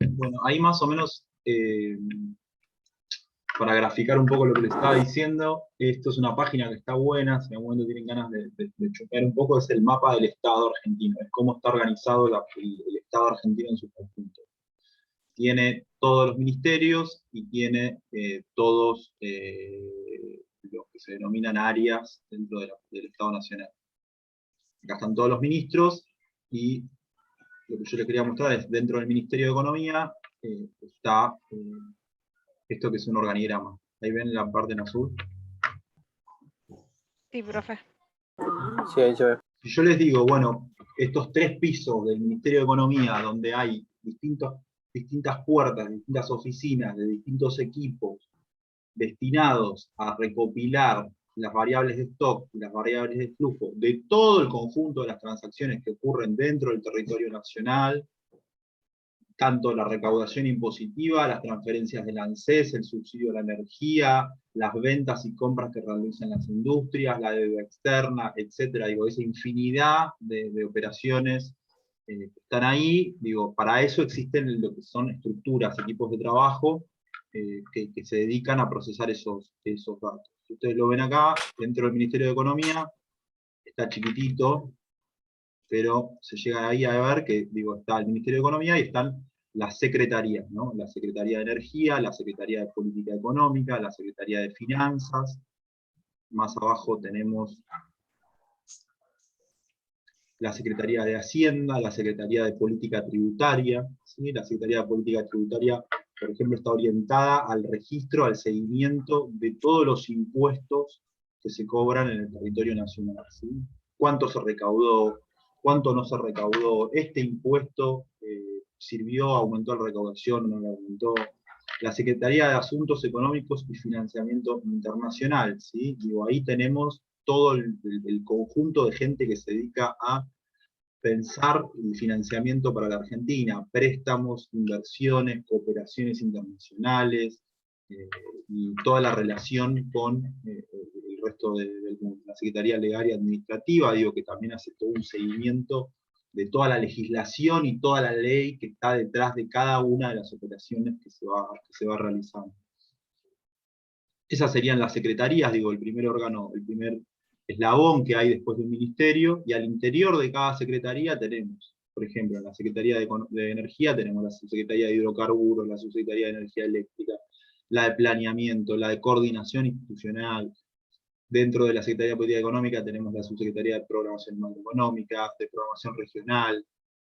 Bueno, ahí más o menos, para graficar un poco lo que les estaba diciendo, esto es una página que está buena, si en algún momento tienen ganas de chusmear un poco, es el mapa del Estado argentino, es cómo está organizado el Estado argentino en su conjunto. Tiene todos los ministerios y tiene todos los que se denominan áreas dentro del Estado Nacional. Acá están todos los ministros y lo que yo les quería mostrar es, dentro del Ministerio de Economía, está esto que es un organigrama. Ahí ven la parte en azul. Sí, profe. Sí, ahí se ve. Si yo les digo, bueno, estos 3 pisos del Ministerio de Economía, donde hay distintas puertas, distintas oficinas de distintos equipos destinados a recopilar las variables de stock y las variables de flujo de todo el conjunto de las transacciones que ocurren dentro del territorio nacional, tanto la recaudación impositiva, las transferencias del ANSES, el subsidio a la energía, las ventas y compras que realizan las industrias, la deuda externa, etcétera. Digo, esa infinidad de operaciones que están ahí. Digo, para eso existen lo que son estructuras, equipos de trabajo que se dedican a procesar esos datos. Si ustedes lo ven acá, dentro del Ministerio de Economía, está chiquitito, pero se llega ahí a ver que, digo, está el Ministerio de Economía y están las secretarías, ¿no? La Secretaría de Energía, la Secretaría de Política Económica, la Secretaría de Finanzas. Más abajo tenemos la Secretaría de Hacienda, la Secretaría de Política Tributaria, ¿sí? La Secretaría de Política Tributaria, por ejemplo, está orientada al registro, al seguimiento de todos los impuestos que se cobran en el territorio nacional, ¿sí? ¿Cuánto se recaudó? ¿Cuánto no se recaudó? ¿Este impuesto sirvió? ¿Aumentó la recaudación? ¿No la aumentó? La Secretaría de Asuntos Económicos y Financiamiento Internacional, ¿sí? Digo, ahí tenemos todo el conjunto de gente que se dedica a pensar el financiamiento para la Argentina, préstamos, inversiones, cooperaciones internacionales, y toda la relación con el resto del mundo. La Secretaría Legal y Administrativa, digo, que también hace todo un seguimiento de toda la legislación y toda la ley que está detrás de cada una de las operaciones que se va realizando. Esas serían las secretarías, digo, el primer órgano, el primer eslabón que hay después del ministerio, y al interior de cada secretaría tenemos, por ejemplo, en la Secretaría de Energía tenemos la Subsecretaría de Hidrocarburos, la Subsecretaría de Energía Eléctrica, la de Planeamiento, la de Coordinación Institucional. Dentro de la Secretaría de Política Económica tenemos la Subsecretaría de Programación Macroeconómica, de Programación Regional,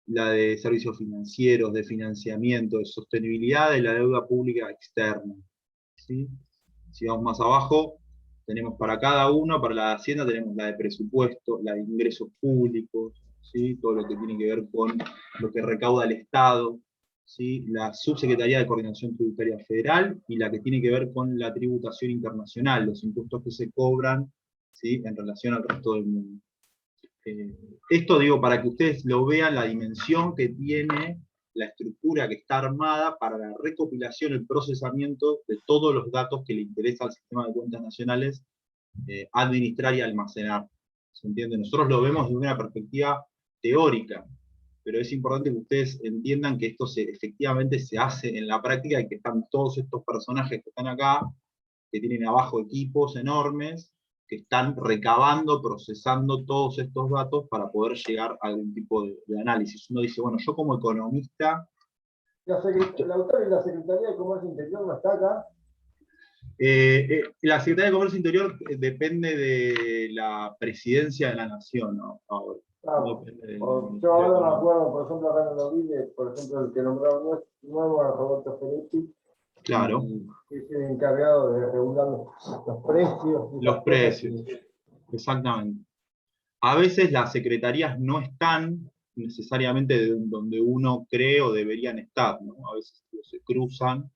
la de Servicios Financieros, de Financiamiento, de Sostenibilidad de la Deuda Pública Externa, ¿sí? Si vamos más abajo, tenemos para cada uno, para la de Hacienda tenemos la de presupuesto, la de ingresos públicos, ¿sí? Todo lo que tiene que ver con lo que recauda el Estado, ¿sí? La Subsecretaría de Coordinación Tributaria Federal y la que tiene que ver con la tributación internacional, los impuestos que se cobran, ¿sí? En relación al resto del mundo. Esto digo para que ustedes lo vean, la dimensión que tiene la estructura que está armada para la recopilación, el procesamiento de todos los datos que le interesa al sistema de cuentas nacionales administrar y almacenar. ¿Se entiende? Nosotros lo vemos desde una perspectiva teórica, pero es importante que ustedes entiendan que esto efectivamente se hace en la práctica y que están todos estos personajes que están acá, que tienen abajo equipos enormes, que están recabando, procesando todos estos datos para poder llegar a algún tipo de análisis. Uno dice, bueno, yo como economista... El autor y la Secretaría de Comercio Interior no está acá. La Secretaría de Comercio Interior depende de la Presidencia de la Nación, ¿no? Ahora. Claro. Yo ahora me acuerdo, por ejemplo, acá en los vídeos, por ejemplo, el que nombraron nuevo a Roberto Feretti. Claro. Que es el encargado de regular los precios. Los precios, exactamente. A veces las secretarías no están necesariamente donde uno cree o deberían estar, ¿no? A veces se cruzan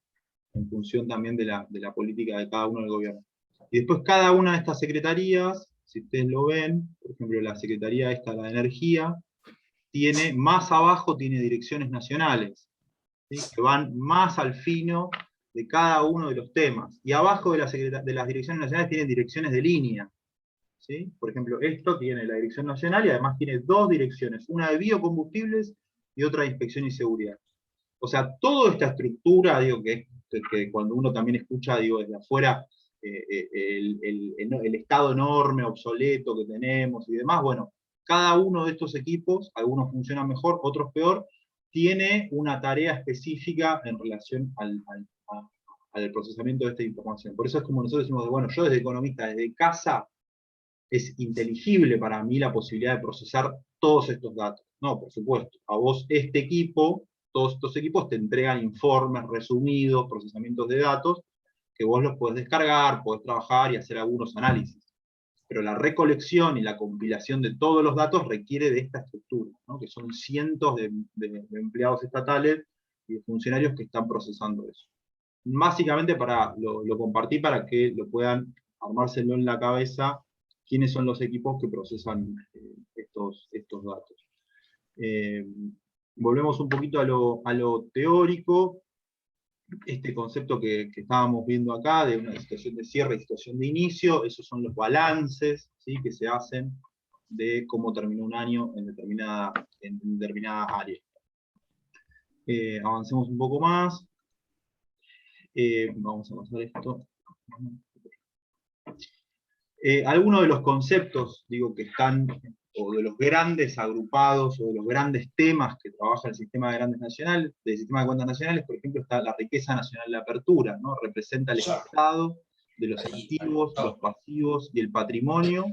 en función también de la política de cada uno del gobierno. Y después cada una de estas secretarías, si ustedes lo ven, por ejemplo la secretaría esta, la de Energía, tiene, más abajo tiene direcciones nacionales, ¿sí? Que van más al fino de cada uno de los temas. Y abajo de las direcciones nacionales tienen direcciones de línea, ¿sí? Por ejemplo, esto tiene la Dirección Nacional y además tiene dos direcciones, una de biocombustibles y otra de inspección y seguridad. O sea, toda esta estructura, digo, que cuando uno también escucha, digo, desde afuera, el estado enorme, obsoleto que tenemos y demás, bueno, cada uno de estos equipos, algunos funcionan mejor, otros peor, tiene una tarea específica en relación al procesamiento de esta información. Por eso es como nosotros decimos, bueno, yo desde economista, desde casa, es inteligible para mí la posibilidad de procesar todos estos datos. No, por supuesto, a vos este equipo, todos estos equipos te entregan informes resumidos, procesamientos de datos, que vos los podés descargar, podés trabajar y hacer algunos análisis. Pero la recolección y la compilación de todos los datos requiere de esta estructura, ¿no? Que son cientos de empleados estatales y de funcionarios que están procesando eso. Básicamente lo compartí para que lo puedan armárselo en la cabeza quiénes son los equipos que procesan estos datos. Volvemos un poquito a lo teórico. Este concepto que estábamos viendo acá, de una situación de cierre y situación de inicio, esos son los balances, ¿sí?, que se hacen de cómo terminó un año en determinada área. Avancemos un poco más. Vamos a pasar esto. Algunos de los conceptos, digo, que están, o de los grandes agrupados, o de los grandes temas que trabaja el sistema de grandes nacionales, del sistema de cuentas nacionales, por ejemplo, está la riqueza nacional de apertura, ¿no? Representa el estado de los activos, los pasivos y el patrimonio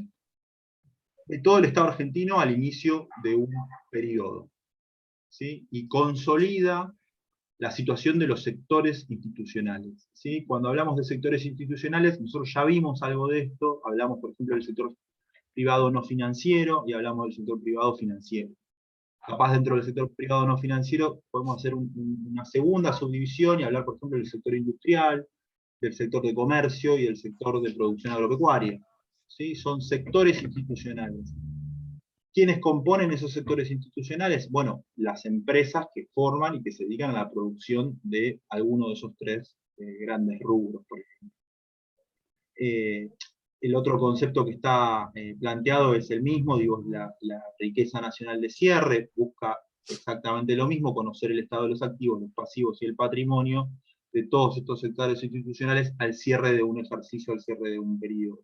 de todo el Estado argentino al inicio de un periodo, ¿sí? Y consolida la situación de los sectores institucionales, ¿sí? Cuando hablamos de sectores institucionales, nosotros ya vimos algo de esto, hablamos, por ejemplo, del sector privado no financiero, y hablamos del sector privado financiero. Capaz dentro del sector privado no financiero podemos hacer una segunda subdivisión y hablar, por ejemplo, del sector industrial, del sector de comercio y del sector de producción agropecuaria, ¿sí? Son sectores institucionales. ¿Quiénes componen esos sectores institucionales? Bueno, las empresas que forman y que se dedican a la producción de alguno de esos tres grandes rubros, por ejemplo. El otro concepto que está planteado es el mismo, digo, la riqueza nacional de cierre, busca exactamente lo mismo, conocer el estado de los activos, los pasivos y el patrimonio de todos estos sectores institucionales al cierre de un ejercicio, al cierre de un periodo.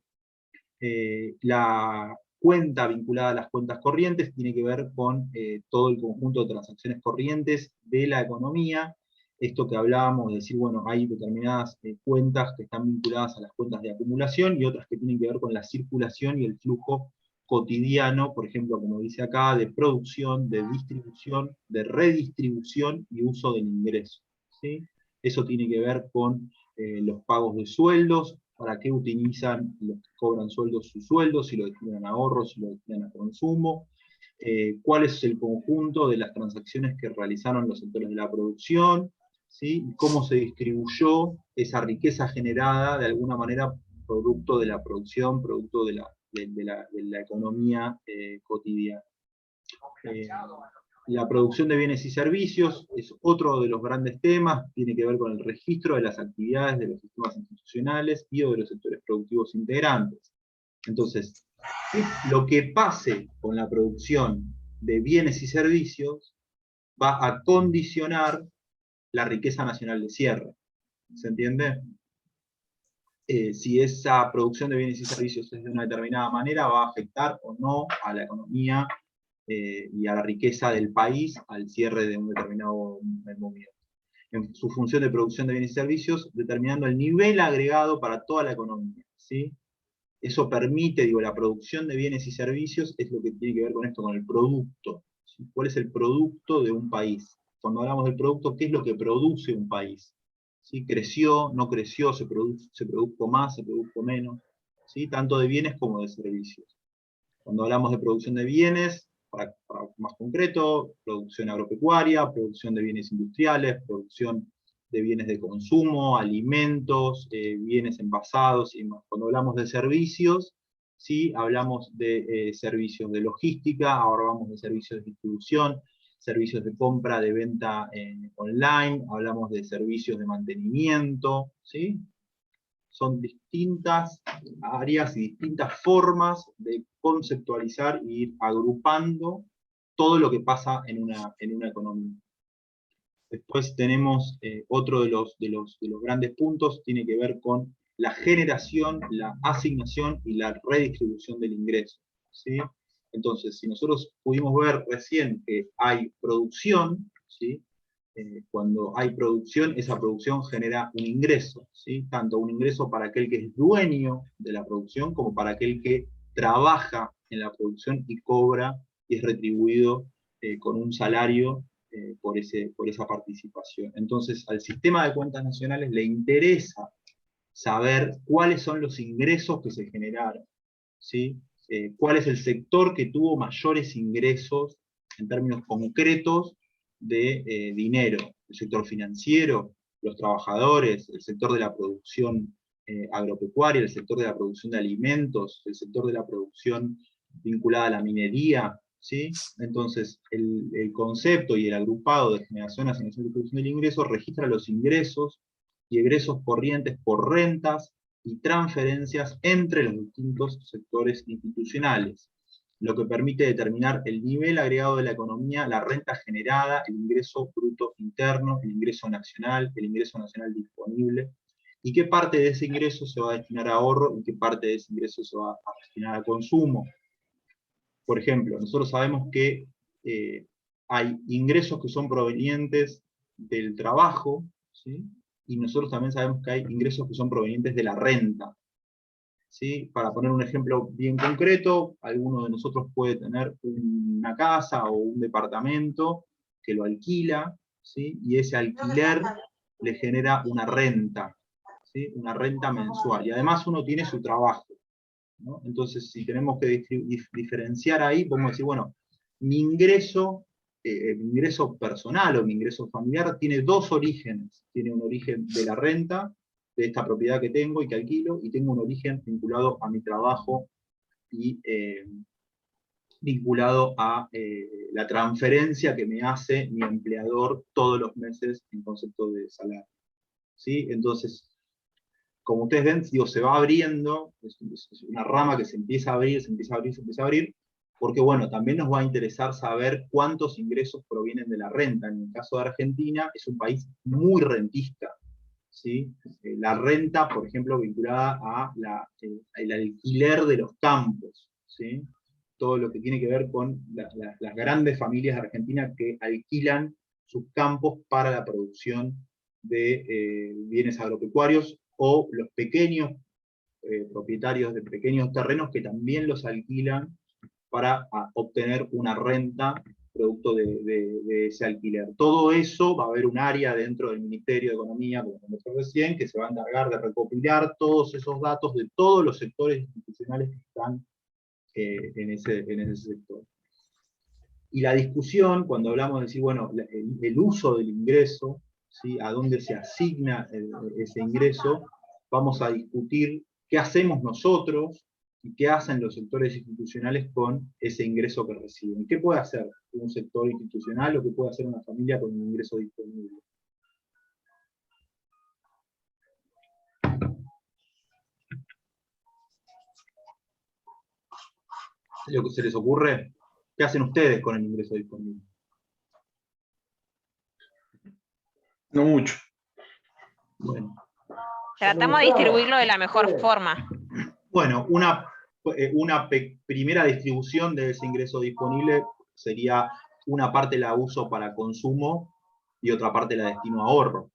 La cuenta vinculada a las cuentas corrientes tiene que ver con todo el conjunto de transacciones corrientes de la economía. Esto que hablábamos de decir, bueno, hay determinadas cuentas que están vinculadas a las cuentas de acumulación y otras que tienen que ver con la circulación y el flujo cotidiano, por ejemplo, como dice acá, de producción, de distribución, de redistribución y uso del ingreso, ¿sí? Eso tiene que ver con los pagos de sueldos, para qué utilizan los que cobran sueldos sus sueldos, si lo destinan a ahorros, si lo destinan a consumo, cuál es el conjunto de las transacciones que realizaron los sectores de la producción, ¿sí? Y cómo se distribuyó esa riqueza generada de alguna manera producto de la producción, producto de la economía cotidiana. La producción de bienes y servicios es otro de los grandes temas, tiene que ver con el registro de las actividades de los sistemas institucionales y o de los sectores productivos integrantes. Entonces, lo que pase con la producción de bienes y servicios va a condicionar la riqueza nacional de cierre. ¿Se entiende? Si esa producción de bienes y servicios es de una determinada manera, va a afectar o no a la economía y a la riqueza del país al cierre de un determinado momento. En su función de producción de bienes y servicios, determinando el nivel agregado para toda la economía, ¿sí? Eso permite, digo, la producción de bienes y servicios es lo que tiene que ver con esto, con el producto, ¿sí? ¿Cuál es el producto de un país? Cuando hablamos del producto, ¿qué es lo que produce un país? ¿Sí? ¿Creció, no creció, se produjo más, se produjo menos? ¿Sí? Tanto de bienes como de servicios. Cuando hablamos de producción de bienes, para más concreto, producción agropecuaria, producción de bienes industriales, producción de bienes de consumo, alimentos, bienes envasados y demás. Cuando hablamos de servicios, ¿sí? Hablamos de servicios de logística, ahora hablamos de servicios de distribución, servicios de compra, de venta online, hablamos de servicios de mantenimiento, ¿sí? son distintas áreas y distintas formas de conceptualizar y ir agrupando todo lo que pasa en una economía. Después tenemos otro de los grandes puntos, tiene que ver con la generación, la asignación y la redistribución del ingreso, ¿sí? Entonces, si nosotros pudimos ver recién que hay producción, ¿sí? Cuando hay producción, esa producción genera un ingreso, ¿sí? Tanto un ingreso para aquel que es dueño de la producción, como para aquel que trabaja en la producción y cobra y es retribuido con un salario por esa participación. Entonces, al sistema de cuentas nacionales le interesa saber cuáles son los ingresos que se generaron, ¿sí? Cuál es el sector que tuvo mayores ingresos en términos concretos de dinero, el sector financiero, los trabajadores, el sector de la producción agropecuaria, el sector de la producción de alimentos, el sector de la producción vinculada a la minería, ¿sí? Entonces, el concepto y el agrupado de generación, asignación y distribución del ingreso registra los ingresos y egresos corrientes por rentas y transferencias entre los distintos sectores institucionales, lo que permite determinar el nivel agregado de la economía, la renta generada, el ingreso bruto interno, el ingreso nacional disponible, y qué parte de ese ingreso se va a destinar a ahorro y qué parte de ese ingreso se va a destinar a consumo. Por ejemplo, nosotros sabemos que hay ingresos que son provenientes del trabajo, ¿sí? Y nosotros también sabemos que hay ingresos que son provenientes de la renta, ¿sí? Para poner un ejemplo bien concreto, alguno de nosotros puede tener una casa o un departamento que lo alquila, ¿sí? Y ese alquiler le genera una renta, ¿sí? Una renta mensual. Y además uno tiene su trabajo, ¿no? Entonces, si tenemos que diferenciar ahí, podemos decir, bueno, mi ingreso personal o mi ingreso familiar tiene dos orígenes. Tiene un origen de la renta, de esta propiedad que tengo y que alquilo, y tengo un origen vinculado a mi trabajo y vinculado a la transferencia que me hace mi empleador todos los meses en concepto de salario, ¿sí? Entonces, como ustedes ven, digo, se va abriendo, es una rama que se empieza a abrir, se empieza a abrir, porque bueno, también nos va a interesar saber cuántos ingresos provienen de la renta. En el caso de Argentina, es un país muy rentista, ¿sí? La renta, por ejemplo, vinculada a el alquiler de los campos, ¿sí? Todo lo que tiene que ver con las grandes familias de Argentina que alquilan sus campos para la producción de bienes agropecuarios, o los pequeños propietarios de pequeños terrenos que también los alquilan para obtener una renta producto de ese alquiler. Todo eso va a haber un área dentro del Ministerio de Economía, como comentó recién, que se va a encargar de recopilar todos esos datos de todos los sectores institucionales que están en ese sector. Y la discusión, cuando hablamos de decir, bueno, el uso del ingreso, ¿sí? A dónde se asigna ese ingreso, vamos a discutir qué hacemos nosotros y qué hacen los sectores institucionales con ese ingreso que reciben. ¿Qué puede hacer un sector institucional o qué puede hacer una familia con un ingreso disponible? ¿Lo que se les ocurre? ¿Qué hacen ustedes con el ingreso disponible? No mucho. Bueno. Tratamos de distribuirlo de la mejor forma. Bueno, una primera distribución de ese ingreso disponible sería una parte la uso para consumo y otra parte la destino a ahorro.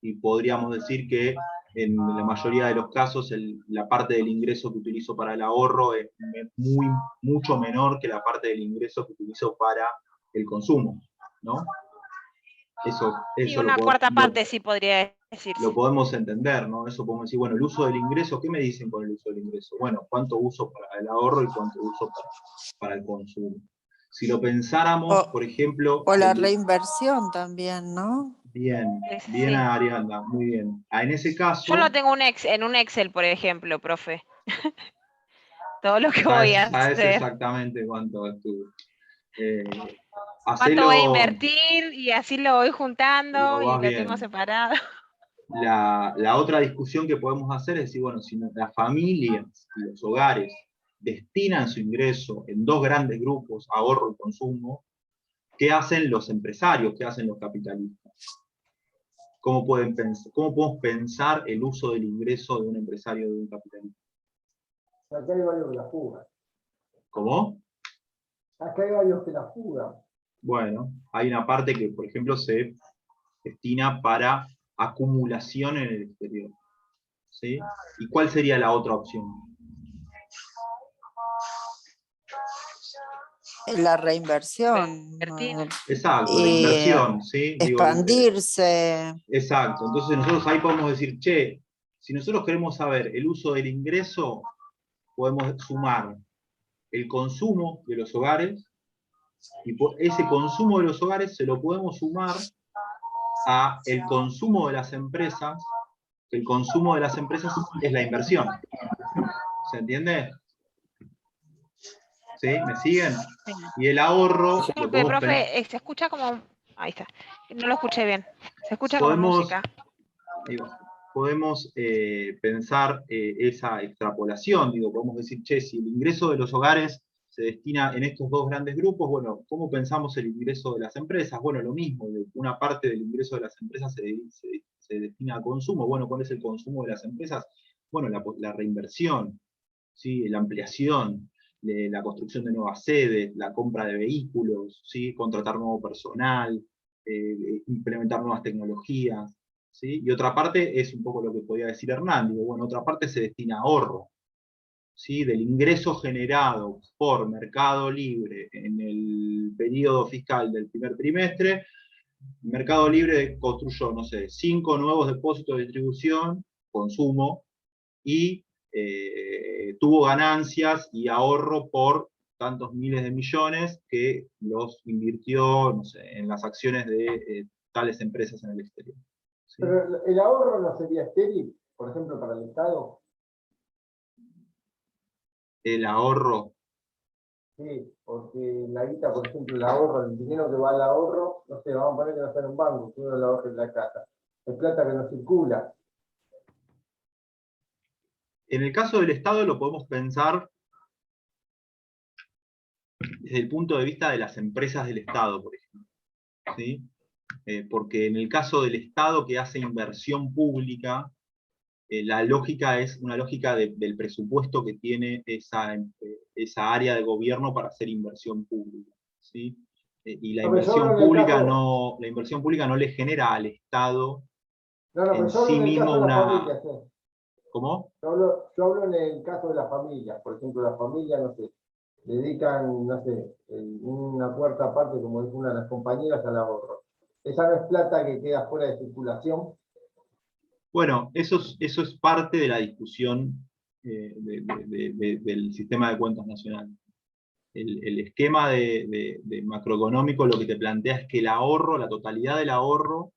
Y podríamos decir que en la mayoría de los casos la parte del ingreso que utilizo para el ahorro es mucho menor que la parte del ingreso que utilizo para el consumo, ¿no? Y una cuarta parte sí podría decirse. Lo podemos entender, ¿no? Eso podemos decir, bueno, el uso del ingreso, ¿qué me dicen con el uso del ingreso? Bueno, ¿cuánto uso para el ahorro y cuánto uso para el consumo? Si lo pensáramos, por ejemplo... O la reinversión también, ¿no? Bien, Sí. bien Ariadna, muy bien. En ese caso... Yo lo tengo en un Excel, por ejemplo, profe. Todo lo que voy a hacer. Sabes exactamente cuánto es tu... cuánto voy a invertir y así lo voy juntando y lo tengo separado. La otra discusión que podemos hacer es decir, bueno, si las familias y los hogares destinan su ingreso en dos grandes grupos, ahorro y consumo, ¿qué hacen los empresarios? ¿Qué hacen los capitalistas? ¿Cómo podemos pensar el uso del ingreso de un empresario o de un capitalista? Acá hay varios que la fugan. ¿Cómo? Acá hay varios que la fugan. Bueno, hay una parte que, por ejemplo, se destina para acumulación en el exterior. ¿Sí? ¿Y cuál sería la otra opción? La reinversión. Invertir. Exacto, la Y inversión, ¿sí? Digo, expandirse. exacto, entonces nosotros ahí podemos decir, che, si nosotros queremos saber el uso del ingreso, podemos sumar el consumo de los hogares, y ese consumo de los hogares se lo podemos sumar a el consumo de las empresas, que el consumo de las empresas es la inversión. ¿Se entiende? ¿Sí? ¿Me siguen? Sí. Y el ahorro... Disculpe, profe, se escucha como... Ahí está. No lo escuché bien. Se escucha como música. Podemos pensar esa extrapolación, digo, podemos decir, che, si el ingreso de los hogares se destina en estos dos grandes grupos, bueno, ¿cómo pensamos el ingreso de las empresas? Bueno, lo mismo, una parte del ingreso de las empresas se destina a consumo. Bueno, ¿cuál es el consumo de las empresas? Bueno, la reinversión, ¿sí? La ampliación, la construcción de nuevas sedes, la compra de vehículos, ¿sí? Contratar nuevo personal, implementar nuevas tecnologías. ¿Sí? Y otra parte es un poco lo que podía decir Hernán, digo, bueno, otra parte se destina a ahorro, ¿sí? Del ingreso generado por Mercado Libre en el periodo fiscal del primer trimestre. Mercado Libre construyó, no sé, 5 nuevos depósitos de distribución, consumo, y tuvo ganancias y ahorro por tantos miles de millones que los invirtió, no sé, en las acciones de tales empresas en el exterior. ¿Sí? Pero el ahorro no sería estéril, por ejemplo, para el Estado. El ahorro. Sí, porque la guita, por ejemplo, el ahorro, el dinero que va al ahorro, no sé, vamos a poner que no está en un banco, que uno lo ahorre en la casa. Es plata que no circula. En el caso del Estado lo podemos pensar desde el punto de vista de las empresas del Estado, por ejemplo. ¿Sí? Porque en el caso del Estado que hace inversión pública, la lógica es una lógica del presupuesto que tiene esa área de gobierno para hacer inversión pública. ¿Sí? Y la inversión pública no le genera al Estado en sí mismo una... ¿Cómo? Yo hablo en el caso de las familias, por ejemplo, las familias, no sé, dedican, no sé, una cuarta parte, como dijo una de las compañeras, al ahorro. Esa no es plata que queda fuera de circulación. Bueno, eso es parte de la discusión del sistema de cuentas nacional. El esquema de macroeconómico lo que te plantea es que el ahorro, la totalidad del ahorro,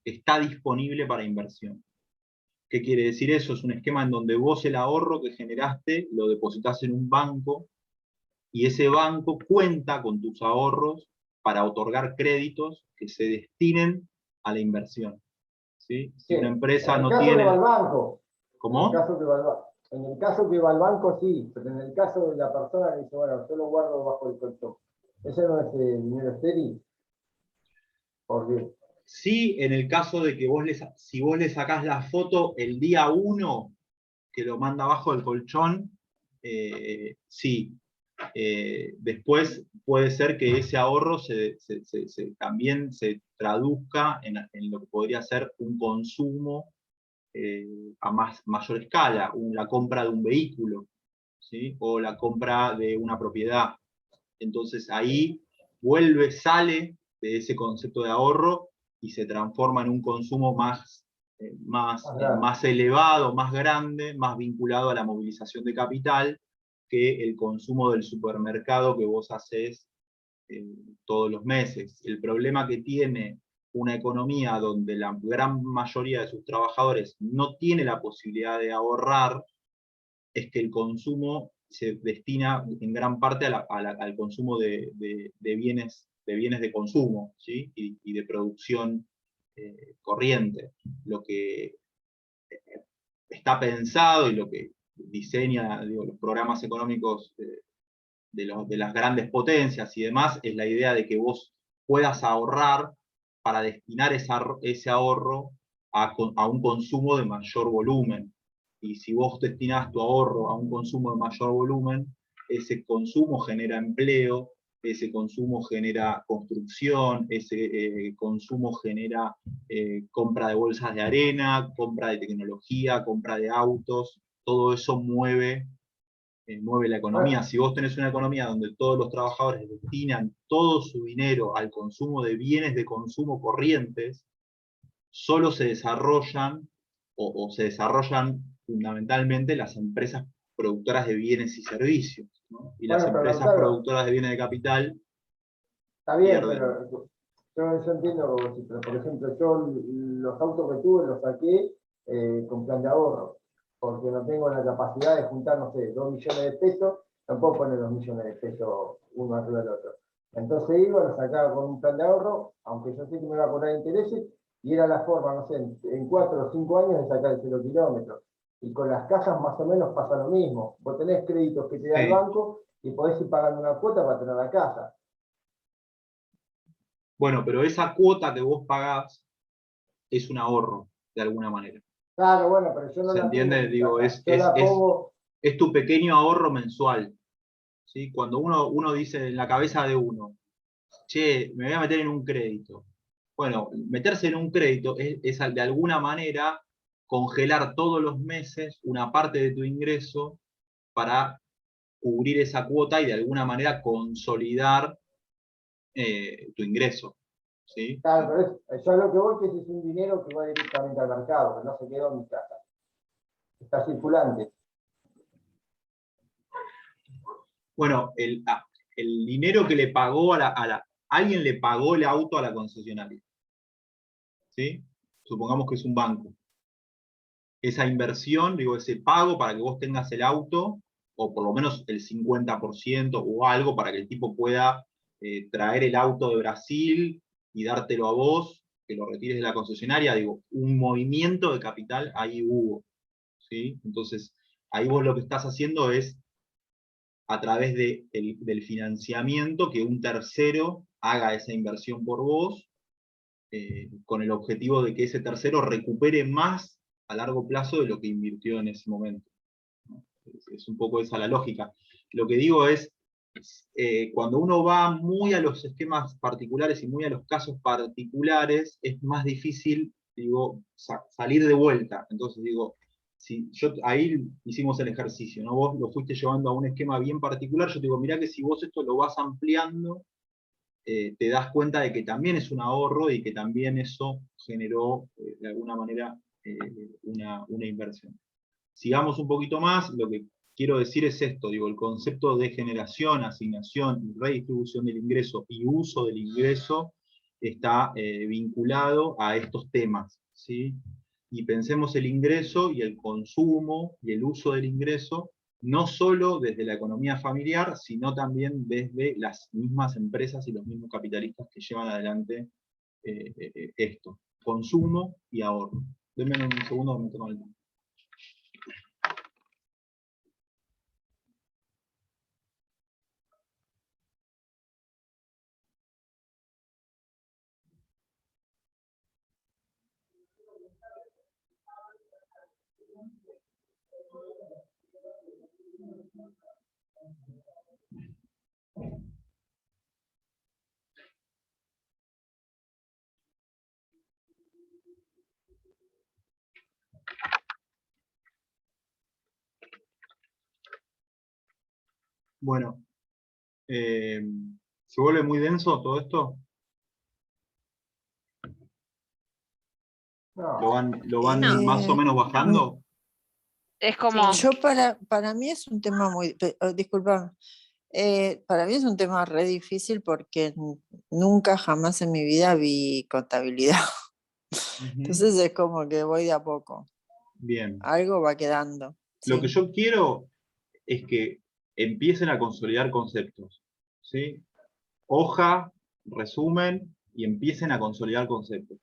está disponible para inversión. ¿Qué quiere decir eso? Es un esquema en donde vos el ahorro que generaste lo depositas en un banco y ese banco cuenta con tus ahorros para otorgar créditos que se destinen a la inversión. ¿Sí? Si una empresa no tiene... Al banco. ¿Cómo? En el caso que va al banco, sí, pero en el caso de la persona que dice, bueno, yo lo guardo bajo el colchón, ¿ese no es dinero estéril? ¿Por qué? Sí, en el caso de que si vos le sacás la foto el día 1, que lo manda abajo del colchón, sí. Después puede ser que ese ahorro también se traduzca en lo que podría ser un consumo a mayor escala, la compra de un vehículo, ¿sí? O la compra de una propiedad. Entonces ahí sale de ese concepto de ahorro y se transforma en un consumo más elevado, más grande, más vinculado a la movilización de capital que el consumo del supermercado que vos hacés todos los meses. El problema que tiene una economía donde la gran mayoría de sus trabajadores no tiene la posibilidad de ahorrar es que el consumo se destina en gran parte al consumo de bienes de consumo, ¿sí? y de producción corriente. Lo que está pensado y lo que diseña, digo, los programas económicos de las grandes potencias y demás, es la idea de que vos puedas ahorrar para destinar ese ahorro a un consumo de mayor volumen. Y si vos destinás tu ahorro a un consumo de mayor volumen, ese consumo genera empleo, ese consumo genera construcción, ese consumo genera compra de bolsas de arena, compra de tecnología, compra de autos, todo eso mueve la economía. Bueno, Si vos tenés una economía donde todos los trabajadores destinan todo su dinero al consumo de bienes de consumo corrientes, solo se desarrollan o se desarrollan fundamentalmente las empresas productoras de bienes y servicios, ¿no? Y las bueno, pero empresas Lautaro, productoras de bienes de capital está bien, pierden. pero yo entiendo, lo que vos decís, pero por ejemplo, yo los autos que tuve los saqué con plan de ahorro, porque no tengo la capacidad de juntar, no sé, 2 millones de pesos, no puedo poner 2 millones de pesos uno arriba del otro. Entonces iba, lo sacaba con un plan de ahorro, aunque yo sé que me iba a cobrar intereses, y era la forma, no sé, en 4 o 5 años de sacar el 0 kilómetros. Y con las cajas más o menos pasa lo mismo. Vos tenés créditos que te da el Sí. banco y podés ir pagando una cuota para tener la casa. Bueno, pero esa cuota que vos pagás es un ahorro, de alguna manera. Claro, bueno, pero yo no ¿Se la tengo entiende? en mi Digo, casa. Yo la pongo, es tu pequeño ahorro mensual, ¿sí? Cuando uno dice en la cabeza de uno, che, me voy a meter en un crédito. Bueno, meterse en un crédito es de alguna manera congelar todos los meses una parte de tu ingreso para cubrir esa cuota y de alguna manera consolidar tu ingreso, ¿sí? claro, pero yo lo que voy que ese es un dinero que va directamente al mercado, que no se quedó en mi casa. Está circulante. Bueno, el dinero que le pagó alguien le pagó el auto a la concesionaria, ¿sí? Supongamos que es un banco. Esa inversión, digo, ese pago para que vos tengas el auto, o por lo menos el 50% o algo para que el tipo pueda traer el auto de Brasil y dártelo a vos, que lo retires de la concesionaria, digo, un movimiento de capital ahí hubo, ¿sí? Entonces, ahí vos lo que estás haciendo es, a través del financiamiento, que un tercero haga esa inversión por vos, con el objetivo de que ese tercero recupere más a largo plazo de lo que invirtió en ese momento, ¿no? Es un poco esa la lógica. Lo que digo es, cuando uno va muy a los esquemas particulares y muy a los casos particulares, es más difícil, digo, salir de vuelta. Entonces digo, si ahí hicimos el ejercicio, ¿no? Vos lo fuiste llevando a un esquema bien particular, yo te digo, mirá que si vos esto lo vas ampliando, te das cuenta de que también es un ahorro y que también eso generó, de alguna manera, una inversión. Sigamos un poquito más, lo que quiero decir es esto, digo, el concepto de generación, asignación y redistribución del ingreso y uso del ingreso está vinculado a estos temas, ¿sí? Y pensemos el ingreso y el consumo y el uso del ingreso no solo desde la economía familiar, sino también desde las mismas empresas y los mismos capitalistas que llevan adelante esto, consumo y ahorro. Denme un segundo, me tomo el tiempo. Bueno, ¿se vuelve muy denso todo esto? No, ¿Lo van más o Eh, menos bajando? Es como, yo para mí es un tema disculpa, para mí es un tema re difícil porque nunca jamás en mi vida vi contabilidad. Ujú. Entonces es como que voy de a poco. Bien. Algo va quedando, Lo que sí. yo quiero es que empiecen a consolidar conceptos, ¿sí? Hoja, resumen, y empiecen a consolidar conceptos.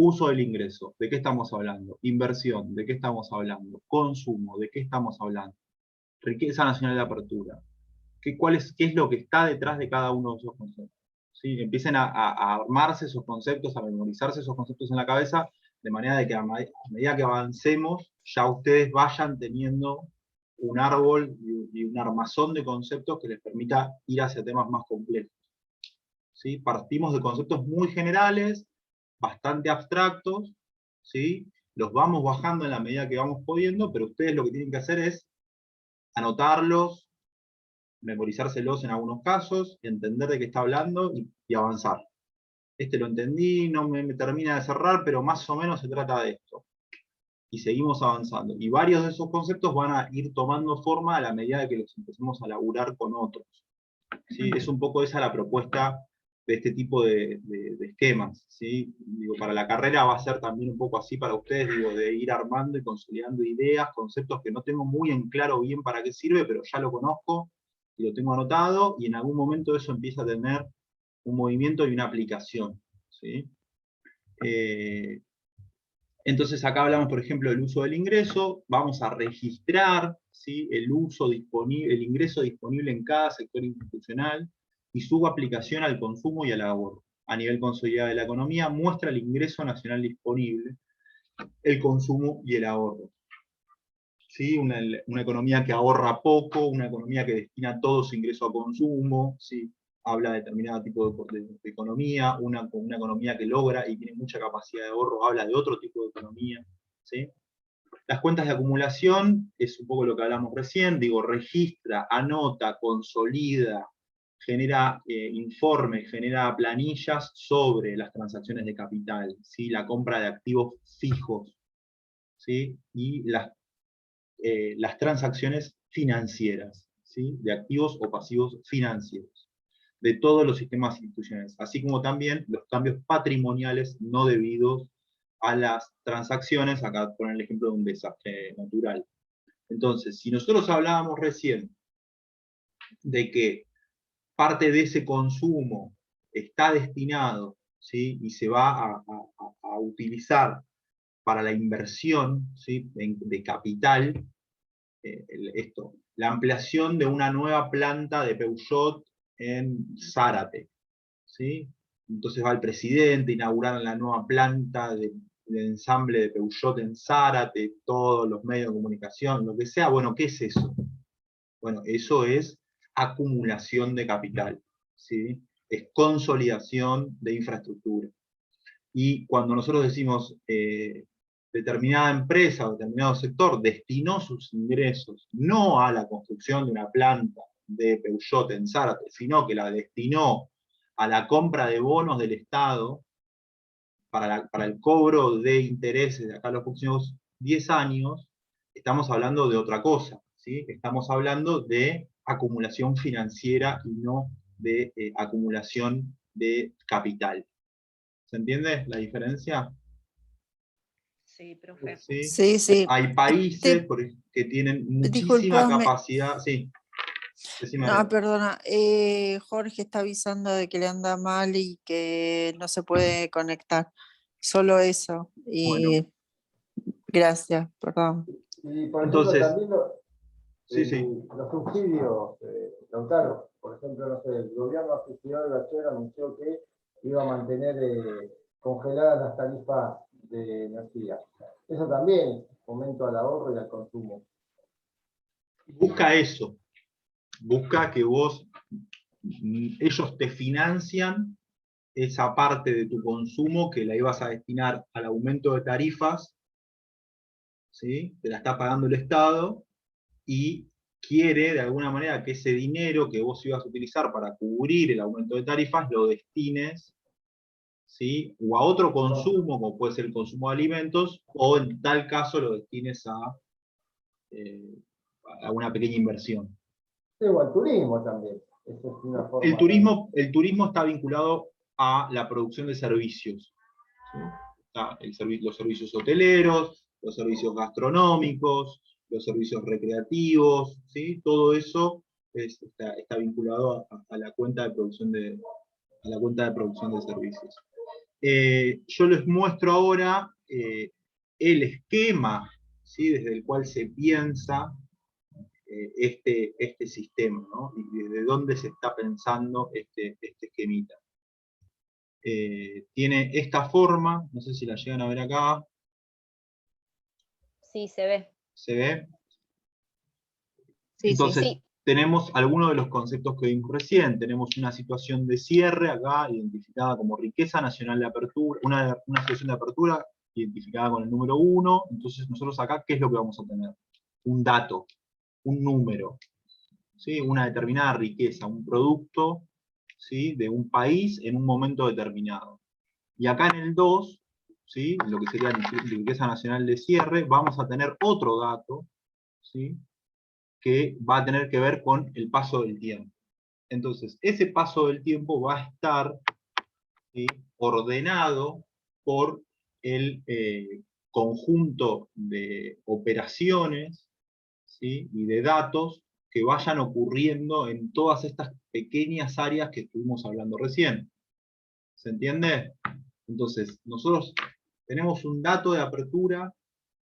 Uso del ingreso, ¿de qué estamos hablando? Inversión, ¿de qué estamos hablando? Consumo, ¿de qué estamos hablando? Riqueza nacional de apertura. ¿Qué es lo que está detrás de cada uno de esos conceptos? ¿Sí? Empiecen a armarse esos conceptos, a memorizarse esos conceptos en la cabeza, de manera de que a medida que avancemos, ya ustedes vayan teniendo un árbol y un armazón de conceptos que les permita ir hacia temas más complejos. ¿Sí? Partimos de conceptos muy generales, bastante abstractos, ¿sí? Los vamos bajando en la medida que vamos pudiendo, pero ustedes lo que tienen que hacer es anotarlos, memorizárselos en algunos casos, entender de qué está hablando y avanzar. Lo entendí, no me termina de cerrar, pero más o menos se trata de esto. Y seguimos avanzando. Y varios de esos conceptos van a ir tomando forma a la medida de que los empecemos a laburar con otros. ¿Sí? Es un poco esa la propuesta de este tipo de esquemas. ¿Sí? Digo, para la carrera va a ser también un poco así para ustedes, digo, de ir armando y consolidando ideas, conceptos que no tengo muy en claro bien para qué sirve, pero ya lo conozco y lo tengo anotado, y en algún momento eso empieza a tener un movimiento y una aplicación. ¿Sí? Entonces acá hablamos, por ejemplo, del uso del ingreso. Vamos a registrar, ¿sí?, el ingreso disponible en cada sector institucional y su aplicación al consumo y al ahorro. A nivel consolidado de la economía, muestra el ingreso nacional disponible, el consumo y el ahorro. ¿Sí? Una economía que ahorra poco, una economía que destina todo su ingreso a consumo, ¿sí? Habla de determinado tipo de economía, una economía que logra y tiene mucha capacidad de ahorro, habla de otro tipo de economía. ¿Sí? Las cuentas de acumulación, es un poco lo que hablamos recién, digo, registra, anota, consolida, genera informes, genera planillas sobre las transacciones de capital, ¿sí? La compra de activos fijos, ¿sí? Y las transacciones financieras, ¿sí? De activos o pasivos financieros, de todos los sistemas institucionales, así como también los cambios patrimoniales no debidos a las transacciones, acá ponen el ejemplo de un desastre natural. Entonces, si nosotros hablábamos recién de que parte de ese consumo está destinado, ¿sí?, y se va a utilizar para la inversión, ¿sí?, de capital, la ampliación de una nueva planta de Peugeot en Zárate, ¿sí? Entonces va el presidente, inaugurar la nueva planta de ensamble de Peugeot en Zárate, todos los medios de comunicación, lo que sea. Bueno, ¿qué es eso? Bueno, eso es acumulación de capital, ¿sí? Es consolidación de infraestructura. Y cuando nosotros decimos determinada empresa o determinado sector destinó sus ingresos no a la construcción de una planta de Peugeot en Zárate, sino que la destinó a la compra de bonos del Estado para el cobro de intereses de acá los próximos 10 años, estamos hablando de otra cosa, ¿sí? Estamos hablando de acumulación financiera y no de acumulación de capital. ¿Se entiende la diferencia? Sí, profe. ¿Sí? Sí, sí. Hay países que tienen muchísima Disculpame. capacidad. Sí. Decime, No, Ariel. perdona. Jorge está avisando de que le anda mal y que no se puede conectar. Solo eso. Bueno, Y gracias, perdón. Y por ejemplo, entonces, también sí. los subsidios, Lautaro, por ejemplo, no sé, el gobierno asociado de Bachar anunció que iba a mantener congeladas las tarifas de energía. Eso también fomento al ahorro y al consumo. Busca eso. Busca que ellos te financian esa parte de tu consumo que la ibas a destinar al aumento de tarifas, ¿sí? Te la está pagando el Estado, y quiere de alguna manera que ese dinero que vos ibas a utilizar para cubrir el aumento de tarifas lo destines, ¿sí?, o a otro consumo, como puede ser el consumo de alimentos, o en tal caso lo destines a una pequeña inversión. Sí, o al turismo también. Eso es una forma El turismo está vinculado a la producción de servicios. ¿Sí? Los servicios hoteleros, los servicios gastronómicos, los servicios recreativos, ¿sí? Todo eso está vinculado a la cuenta de producción de servicios. Yo les muestro ahora el esquema, ¿sí? Desde el cual se piensa este sistema, ¿no? Y desde dónde se está pensando este esquemita. Tiene esta forma, no sé si la llegan a ver acá. Sí, se ve. ¿Se ve? Sí, Entonces, sí. tenemos algunos de los conceptos que vimos recién. Tenemos una situación de cierre acá, identificada como riqueza nacional de apertura, una situación de apertura identificada con el número 1. Entonces, nosotros acá, ¿qué es lo que vamos a tener? Un dato, un número, ¿sí? Una determinada riqueza, un producto, ¿sí? De un país en un momento determinado. Y acá en el 2, ¿sí? Lo que sería la riqueza nacional de cierre, vamos a tener otro dato, ¿sí? Que va a tener que ver con el paso del tiempo. Entonces, ese paso del tiempo va a estar, ¿sí? Ordenado por el conjunto de operaciones, ¿sí? Y de datos que vayan ocurriendo en todas estas pequeñas áreas que estuvimos hablando recién. ¿Se entiende? Entonces, nosotros tenemos un dato de apertura,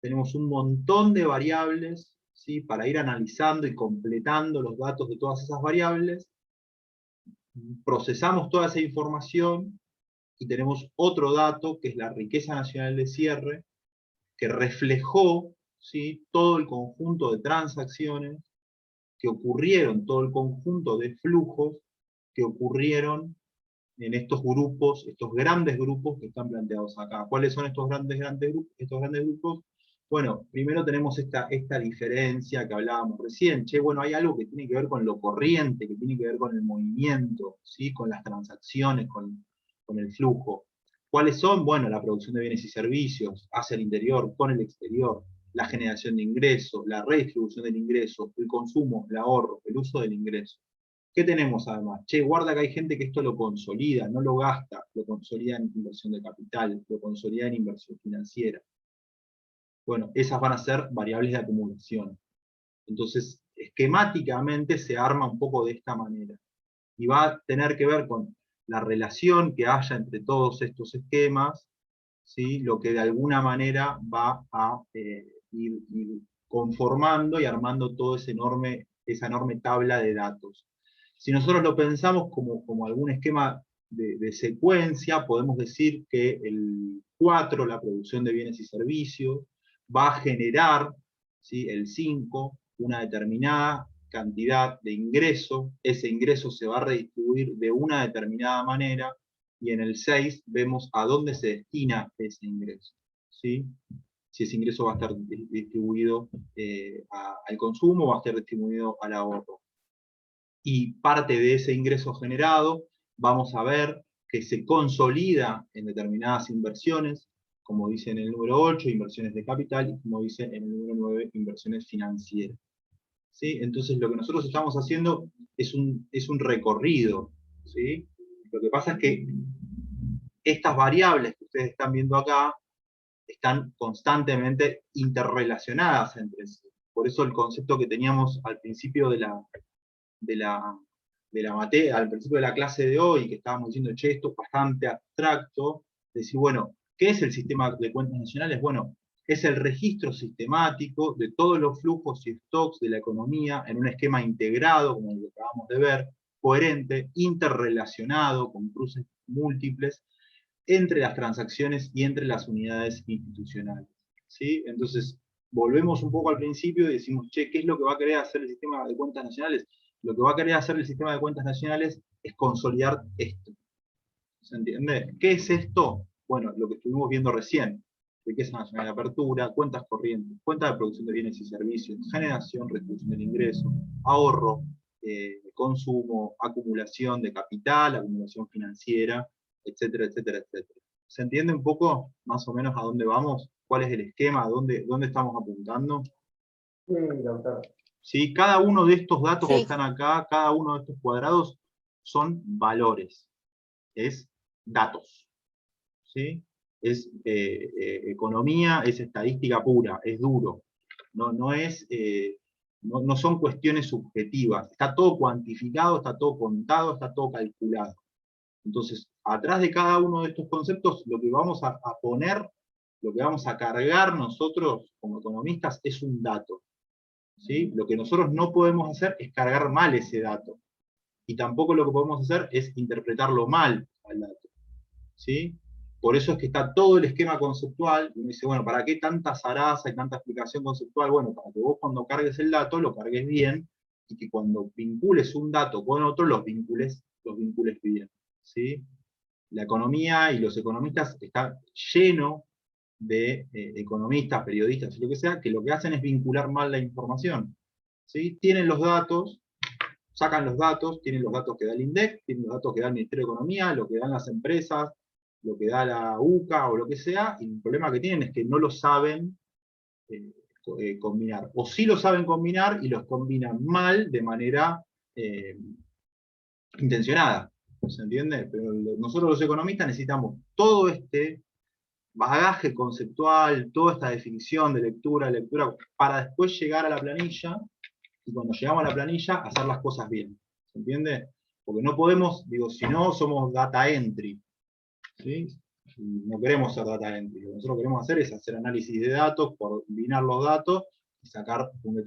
tenemos un montón de variables, ¿sí? Para ir analizando y completando los datos de todas esas variables, procesamos toda esa información y tenemos otro dato, que es la riqueza nacional de cierre, que reflejó, ¿sí? Todo el conjunto de transacciones que ocurrieron, todo el conjunto de flujos que ocurrieron en estos grupos, estos grandes grupos que están planteados acá. ¿Cuáles son estos grandes grupos? Estos grandes grupos, bueno, primero tenemos esta diferencia que hablábamos recién. Che, bueno, hay algo que tiene que ver con lo corriente, que tiene que ver con el movimiento, ¿sí? Con las transacciones, con el flujo. ¿Cuáles son? Bueno, la producción de bienes y servicios hacia el interior, con el exterior, la generación de ingresos, la redistribución del ingreso, el consumo, el ahorro, el uso del ingreso. ¿Qué tenemos además? Che, guarda que hay gente que esto lo consolida, no lo gasta, lo consolida en inversión de capital, lo consolida en inversión financiera. Bueno, esas van a ser variables de acumulación. Entonces, esquemáticamente se arma un poco de esta manera. Y va a tener que ver con la relación que haya entre todos estos esquemas, ¿sí? Lo que de alguna manera va a ir conformando y armando toda esa enorme tabla de datos. Si nosotros lo pensamos como algún esquema de secuencia, podemos decir que el 4, la producción de bienes y servicios, va a generar, ¿sí? El 5, una determinada cantidad de ingreso, ese ingreso se va a redistribuir de una determinada manera, y en el 6 vemos a dónde se destina ese ingreso, ¿sí? Si ese ingreso va a estar distribuido al consumo, va a estar distribuido al ahorro. Y parte de ese ingreso generado, vamos a ver que se consolida en determinadas inversiones, como dice en el número 8, inversiones de capital, y como dice en el número 9, inversiones financieras. ¿Sí? Entonces lo que nosotros estamos haciendo es un recorrido, ¿sí? Lo que pasa es que estas variables que ustedes están viendo acá están constantemente interrelacionadas entre sí. Por eso el concepto que teníamos al principio de la materia, al principio de la clase de hoy, que estábamos diciendo, che, esto es bastante abstracto, decir, bueno, ¿qué es el sistema de cuentas nacionales? Bueno, es el registro sistemático de todos los flujos y stocks de la economía en un esquema integrado, como lo acabamos de ver, coherente, interrelacionado, con cruces múltiples, entre las transacciones y entre las unidades institucionales. ¿Sí? Entonces, volvemos un poco al principio y decimos, che, ¿qué es lo que va a querer hacer el sistema de cuentas nacionales? Lo que va a querer hacer el sistema de cuentas nacionales es consolidar esto. ¿Se entiende? ¿Qué es esto? Bueno, lo que estuvimos viendo recién. Riqueza nacional de apertura, cuentas corrientes, cuentas de producción de bienes y servicios, generación, redistribución del ingreso, ahorro, consumo, acumulación de capital, acumulación financiera, etcétera, etcétera, etcétera. ¿Se entiende un poco más o menos a dónde vamos? ¿Cuál es el esquema? ¿Dónde estamos apuntando? Sí, doctor. ¿Sí? Cada uno de estos datos Sí. que están acá, cada uno de estos cuadrados, son valores. Es datos. ¿Sí? Es economía, es estadística pura, es duro. No son cuestiones subjetivas. Está todo cuantificado, está todo contado, está todo calculado. Entonces, atrás de cada uno de estos conceptos, lo que vamos a poner, lo que vamos a cargar nosotros como economistas es un dato. ¿Sí? Lo que nosotros no podemos hacer es cargar mal ese dato. Y tampoco lo que podemos hacer es interpretarlo mal al dato. ¿Sí? Por eso es que está todo el esquema conceptual, y uno dice, bueno, ¿para qué tanta zaraza y tanta explicación conceptual? Bueno, para que vos cuando cargues el dato, lo cargues bien, y que cuando vincules un dato con otro, los vincules bien. ¿Sí? La economía y los economistas están llenos de economistas, periodistas, lo que sea, que lo que hacen es vincular mal la información. ¿Sí? Tienen los datos, sacan los datos, tienen los datos que da el INDEC, tienen los datos que da el Ministerio de Economía, lo que dan las empresas, lo que da la UCA o lo que sea, y el problema que tienen es que no lo saben combinar. O sí lo saben combinar y los combinan mal de manera intencionada. ¿Se entiende? Pero nosotros los economistas necesitamos todo este bagaje conceptual, toda esta definición de lectura, para después llegar a la planilla, y cuando llegamos a la planilla, hacer las cosas bien. ¿Se entiende? Porque no podemos, digo, si no, somos data entry. ¿Sí? No queremos ser data entry. Lo que nosotros queremos hacer es hacer análisis de datos, combinar los datos y sacar una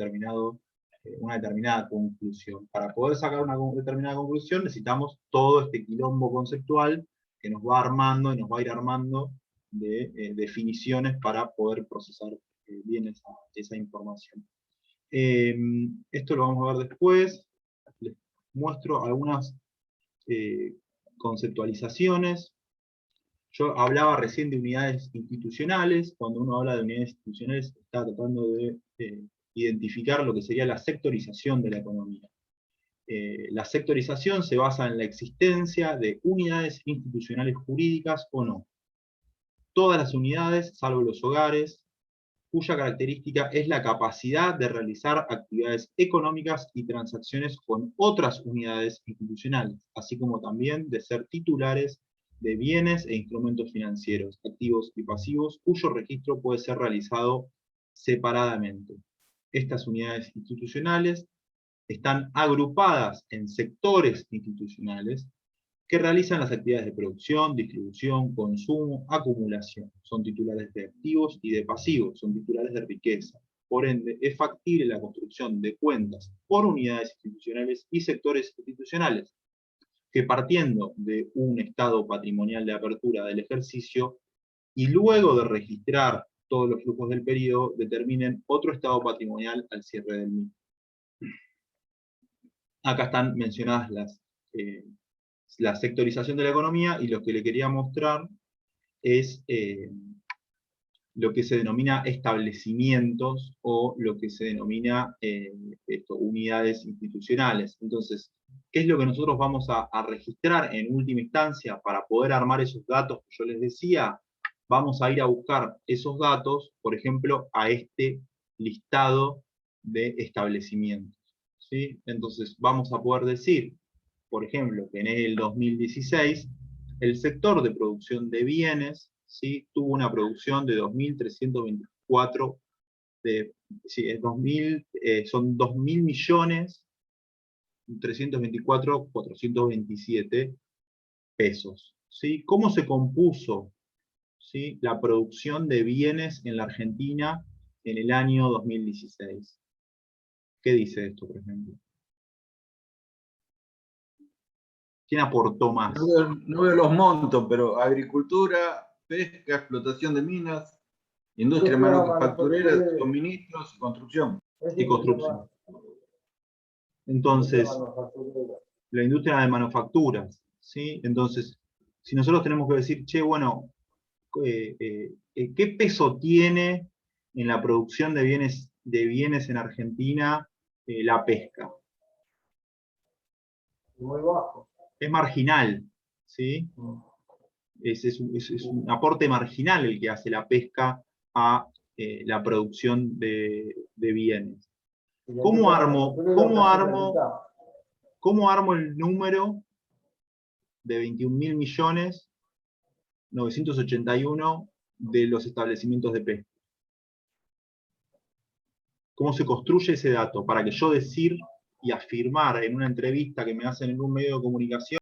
determinada conclusión. Para poder sacar una determinada conclusión necesitamos todo este quilombo conceptual que nos va armando y nos va a ir armando de definiciones para poder procesar bien esa información. Esto lo vamos a ver después. Les muestro algunas conceptualizaciones. Yo hablaba recién de unidades institucionales. Cuando uno habla de unidades institucionales, está tratando de identificar lo que sería la sectorización de la economía. La sectorización se basa en la existencia de unidades institucionales jurídicas o no. Todas las unidades, salvo los hogares, cuya característica es la capacidad de realizar actividades económicas y transacciones con otras unidades institucionales, así como también de ser titulares de bienes e instrumentos financieros, activos y pasivos, cuyo registro puede ser realizado separadamente. Estas unidades institucionales están agrupadas en sectores institucionales que realizan las actividades de producción, distribución, consumo, acumulación. Son titulares de activos y de pasivos, son titulares de riqueza. Por ende, es factible la construcción de cuentas por unidades institucionales y sectores institucionales, que partiendo de un estado patrimonial de apertura del ejercicio, y luego de registrar todos los flujos del periodo, determinen otro estado patrimonial al cierre del mismo. Acá están mencionadas la sectorización de la economía, y lo que le quería mostrar es lo que se denomina establecimientos, o lo que se denomina unidades institucionales. Entonces, ¿qué es lo que nosotros vamos a registrar en última instancia para poder armar esos datos que yo les decía? Vamos a ir a buscar esos datos, por ejemplo, a este listado de establecimientos. ¿Sí? Entonces, vamos a poder decir, por ejemplo, que en el 2016, el sector de producción de bienes, ¿sí?, tuvo una producción de 2.324, son 2.324.427 pesos. ¿Sí? ¿Cómo se compuso, ¿sí?, la producción de bienes en la Argentina en el año 2016? ¿Qué dice esto, por ejemplo? ¿Quién aportó más? No veo los montos, pero agricultura, pesca, explotación de minas, industria manufacturera, suministros y construcción. Y construcción. Entonces, la industria de manufacturas, ¿sí? Entonces, si nosotros tenemos que decir, che, bueno, ¿qué peso tiene en la producción de bienes en Argentina la pesca? Muy bajo. Es marginal, ¿sí? Es un aporte marginal el que hace la pesca a la producción de bienes. ¿Cómo armo el número de 21.981.000 de los establecimientos de pesca? ¿Cómo se construye ese dato para que yo decir y afirmar en una entrevista que me hacen en un medio de comunicación